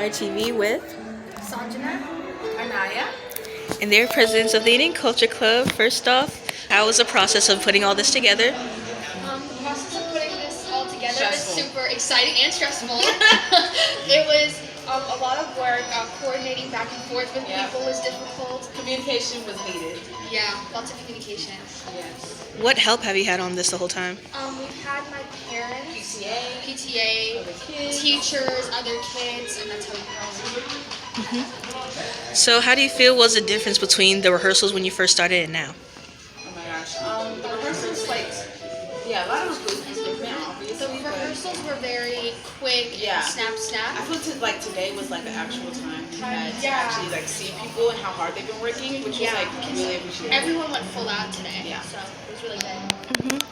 TV with Sanjana, Anaya. and they're presidents of the Indian Culture Club. First off, how was the process of putting all this together? The process of putting this all together Stressful. was super exciting and stressful. It was a lot of work. Coordinating back and forth with people was difficult. Communication was needed. Yeah, lots of communication. Yes. What help have you had on this the whole time? We've had my parents, PTA, PTA, other kids. teachers, other kids, and that's how we grow. So how do you feel was the difference between the rehearsals when you first started and now? Oh my gosh. The rehearsals, a lot of it was different, obviously. The rehearsals were very quick Yeah. and snap, snap. I feel today was an actual time we had to Yeah. actually see people and how hard they've been working, which was really appreciated. Everyone went full out today, Yeah. so it was really good.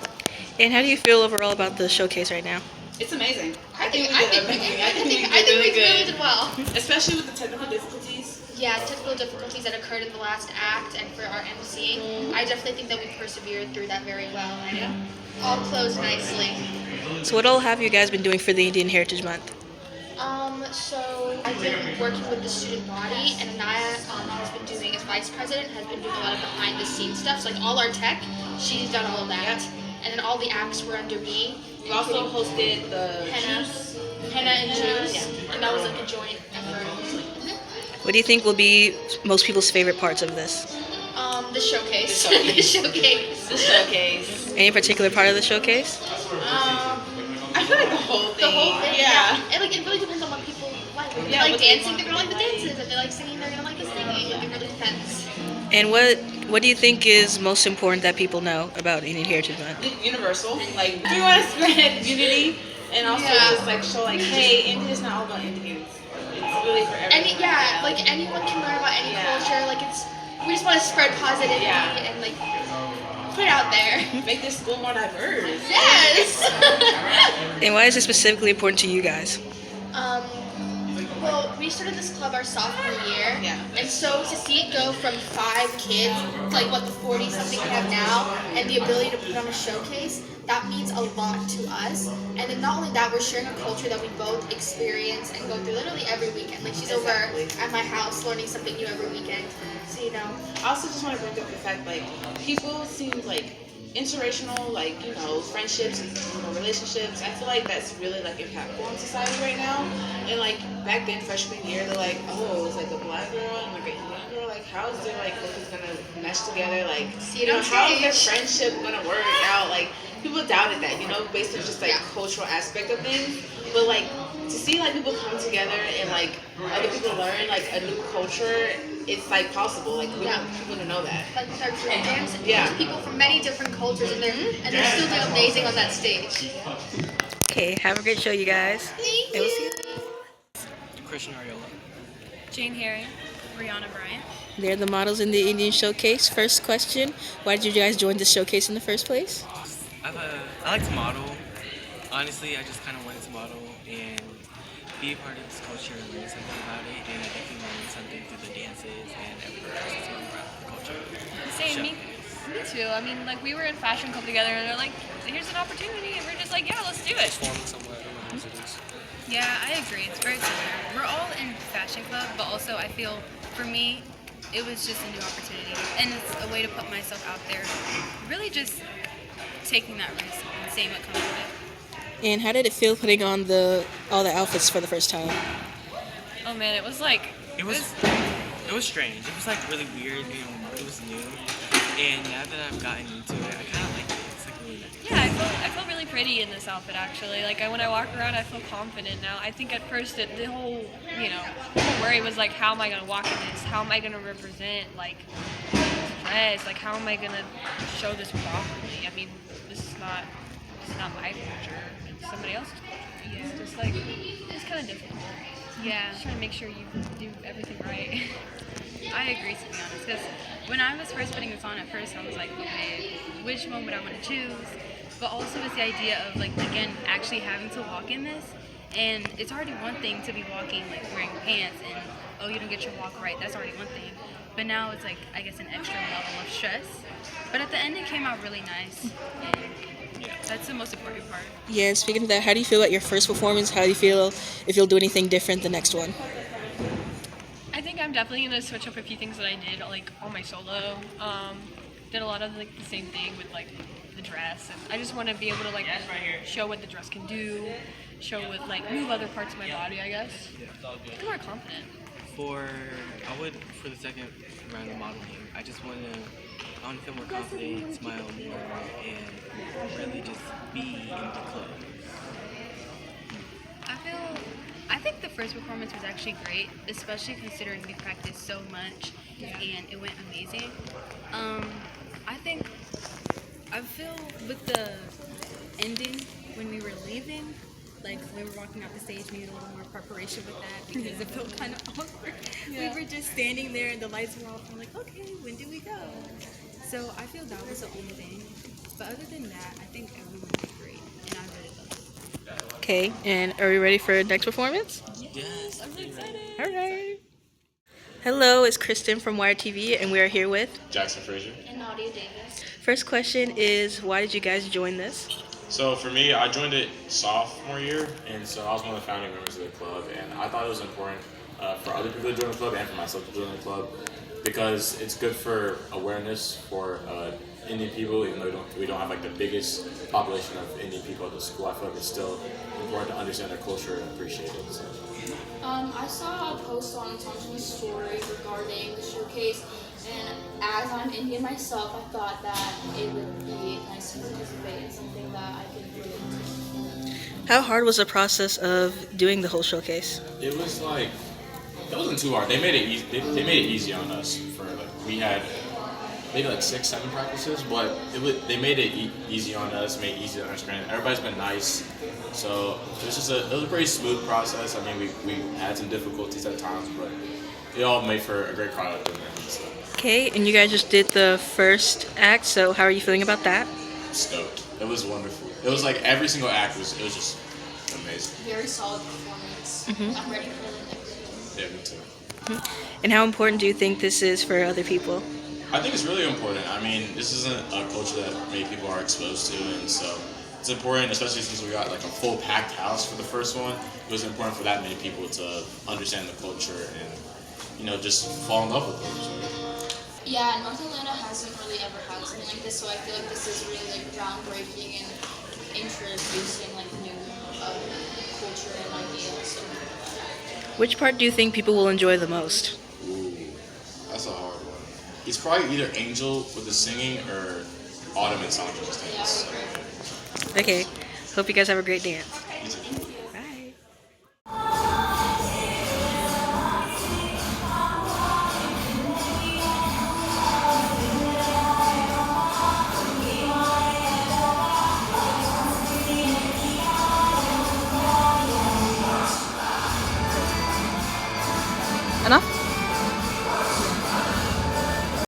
And how do you feel overall about the showcase right now? It's amazing. I think we did amazing. I think we did really good. did well. Especially with the technical difficulties. Yeah, technical difficulties that occurred in the last act and for our emceeing, I definitely think that we persevered through that very well and all closed nicely. So what all have you guys been doing for the Indian Heritage Month? So I've been working with the student body, and Anaya has been doing, as vice president, has been doing a lot of behind the scenes stuff. So all our tech, she's done all of that. And then all the acts were under me. We also hosted the Henna and Juice, and that was a joint effort. What do you think will be most people's favorite parts of this? The showcase. The showcase. The showcase. The showcase. Any particular part of the showcase? I feel like the whole thing. The whole thing, Yeah. And it really depends on what people like. If they Yeah, like what they dancing, want. they're gonna like the dances. If they like singing, they're gonna like the singing. It really depends. And what do you think is most important that people know about Indian Heritage Month? Universal. We want to spread unity and also just show hey, India is not all about Indians. It's really for everyone. Anyone can learn about any culture. We just want to spread positivity and put it out there. Make this school more diverse. Yes. And why is it specifically important to you guys? Well, we started this club our sophomore year, and so to see it go from 5 kids to the 40-something we have now, and the ability to put on a showcase, that means a lot to us. And then not only that, we're sharing a culture that we both experience and go through literally every weekend. She's over at my house learning something new every weekend. So I also just want to bring up the fact people seem inspirational, friendships and relationships. I feel that's really impactful in society right now. And back then, freshman year, they're oh, it's a black girl and an Indian girl. How is their focus gonna mesh together? How is their friendship gonna work out? People doubted that, based on just cultural aspect of things. But to see people come together and other people learn a new culture, it's possible. We want people to know that. With our group dance, Yeah. people from many different cultures, and they're still doing amazing on that stage. Okay, have a great show, you guys. Thank And we'll see you. Christian Ariola. Jane Herring, Brianna Bryant. They're the models in the Indian Showcase. First question, why did you guys join this showcase in the first place? I like to model. Honestly, I just kind of wanted to model and be a part of this culture and learn something about it. And I definitely learned something through the dances and everywhere else that's going around the culture. Same, me too. I mean, we were in fashion club together, and they're here's an opportunity, and we're just yeah, let's do it. Just forming somewhere, I don't know what it is. Yeah, I agree. It's very similar. We're all in fashion club, but also I feel, for me, it was just a new opportunity, and it's a way to put myself out there. Really just taking that risk and seeing what comes of it. And how did it feel putting on all the outfits for the first time? Oh man, it was It was strange. It was really weird, it was new. And now that I've gotten into it, I kind of like it. It's really nice. Yeah, I feel really pretty in this outfit actually. When I walk around, I feel confident now. I think at first the whole worry was how am I gonna walk in this? How am I gonna represent this dress? How am I gonna show this properly? I mean, this is not my culture. It's somebody else's culture. Yeah. It's just it's kind of difficult. Yeah. Just trying to make sure you do everything right. I agree, to be honest, because when I was first putting this on at first, I was okay, which one would I want to choose? But also it's the idea of, again, actually having to walk in this, and it's already one thing to be walking, wearing pants, and, oh, you don't get your walk right, that's already one thing. But now it's, I guess, an extra level of stress. But at the end, it came out really nice, and that's the most important part. Yeah, and speaking of that, how do you feel about your first performance? How do you feel if you'll do anything different the next one? I'm definitely gonna switch up a few things that I did like on my solo. Did a lot of like the same thing with like the dress, and I just want to be able to like show what the dress can do, show what like move other parts of my body. I guess. Get more confident. For the second round of modeling, I just want to feel more confident, smile more, and really just be in the club. I think the first performance was actually great, especially considering we practiced so much and it went amazing. I feel with the ending when we were leaving, like when we were walking off the stage, we needed a little more preparation with that because it felt kind of awkward. We were just standing there and the lights were off. I'm like, okay, when do we go? So I feel that was the only thing. But other than that, I think everyone did great, and I really loved it. Okay, and are we ready for next performance? Yes. I'm so excited. All right. Hello, it's Kristen from Wire TV, and we are here with Jackson Frazier. And Nadia Davis. First question is, why did you guys join this? So for me, I joined it sophomore year, and so I was one of the founding members of the club, and I thought it was important for other people to join the club and for myself to join the club because it's good for awareness for Indian people, even though we don't have like the biggest population of Indian people at the school. I feel like it's still important to understand their culture and appreciate it. So. I saw a post on Thompson's story regarding the showcase, and as I'm Indian myself, I thought that it would be nice to participate in something that I could relate to. How hard was the process of doing the whole showcase? It was like it wasn't too hard. They made it easy. They made it easy on us for like we had maybe like 6-7 practices, but they made it easy on us, made it easy to understand. Everybody's been nice, so it was a pretty smooth process. I mean, we had some difficulties at times, but it all made for a great product in the end. So. Okay, and you guys just did the first act, so how are you feeling about that? Stoked. It was wonderful. It was like every single act was just amazing. Very solid performance. I'm ready for the next. Yeah, me too. And how important do you think this is for other people? I think it's really important. I mean, this isn't a culture that many people are exposed to, and so it's important, especially since we got like a full packed house for the first one. It was important for that many people to understand the culture and, just fall in love with it. So. Yeah, North Atlanta hasn't really ever had something like this, so I feel like this is really like groundbreaking and introducing like new culture and ideas. Which part do you think people will enjoy the most? Ooh, that's a hard one. It's probably either Angel with the singing or Autumn and Sandra's dance. Okay, hope you guys have a great dance. You too.